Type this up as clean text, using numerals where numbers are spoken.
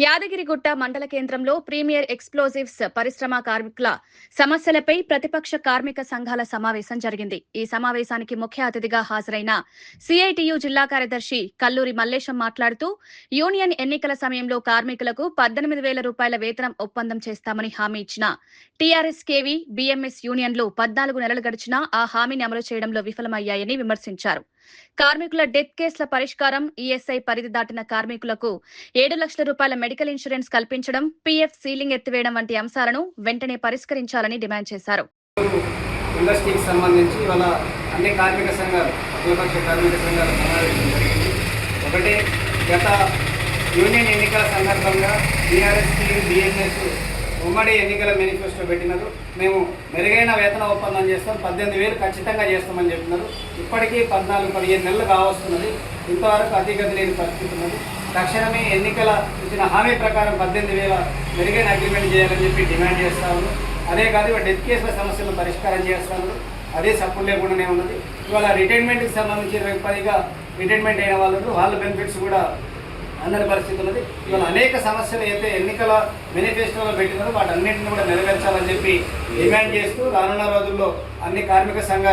యాదగిరిగుట్ట మండల కేంద్రంలో premier explosives పరిశ్రమ కార్మికుల సమస్యలపై ప్రతిపక్ష కార్మిక సంఘాల సమావేశం జరిగింది. ఈ సమావేశానికి ముఖ్య అతిథిగా హాజరైన సిఐటియు జిల్లా కార్యదర్శి కల్లూరి మల్లేశం మాట్లాడుతూ యూనియన్ ఎన్నికల సమయంలో కార్మికులకు 18,000 రూపాయల వేతనం ఒప్పందం చేస్తామని హామీ ఇచ్చిన టీఆర్ఎస్ కేవీ, బీఎంఎస్ యూనియన్లు 14 నెలలు గడిచినా ఆ హామీని అమలు చేయడంలో విఫలమయ్యాయని విమర్శించారు. కార్మికుల డెత్ కేసుల పరిష్కారం, ఈఎస్ఐ పరిధి దాటిన కార్మికులకు 7 లక్షల రూపాయల మెడికల్ ఇన్సూరెన్స్ కల్పించడం, పీఎఫ్ సీలింగ్ ఎత్తివేయడం వంటి అంశాలను వెంటనే పరిష్కరించాలని డిమాండ్ చేశారు. ఇండస్ట్రీకి సంబంధించి ఇవాళ అన్ని కార్మిక సంఘాలు, అఖిలపక్ష కార్మిక సంఘాలు సమావేశం జరిగింది. ఒకటి, గత యూనియన్ ఎన్నికల సందర్భంగా టీఆర్ఎస్, బీఎంఎస్ ఉమ్మడి ఎన్నికల మేనిఫెస్టో పెట్టినారు. మేము మెరుగైన వేతన ఒప్పందం చేస్తాం, 18,000 ఖచ్చితంగా చేస్తామని చెప్పినారు. ఇప్పటికీ 14-15 నెలలు కావస్తున్నది. ఇంతవరకు అతిగతి లేని పరిస్థితి ఉన్నది. తక్షణమే ఎన్నికల ఇచ్చిన హామీ ప్రకారం 18,000 మెరుగైన అగ్రిమెంట్ చేయాలని చెప్పి డిమాండ్ చేస్తా ఉన్నారు. అదే కాదు, డెత్ కేసుల సమస్యలను పరిష్కారం చేస్తాను, అదే సపోర్ట్ లేకుండానే ఉన్నది. ఇవాళ రిటైర్మెంట్కి సంబంధించి 20-10గా రిటైర్మెంట్ అయిన వాళ్ళ బెనిఫిట్స్ కూడా అందరి పరిస్థితి ఉన్నది. ఇవాళ అనేక సమస్యలు అయితే ఎన్నికల మేనిఫెస్టోలో పెట్టినారో వాటన్నింటినీ కూడా నెరవేర్చాలని చెప్పి డిమాండ్ చేస్తూ రానున్న రోజుల్లో అన్ని కార్మిక సంఘాలు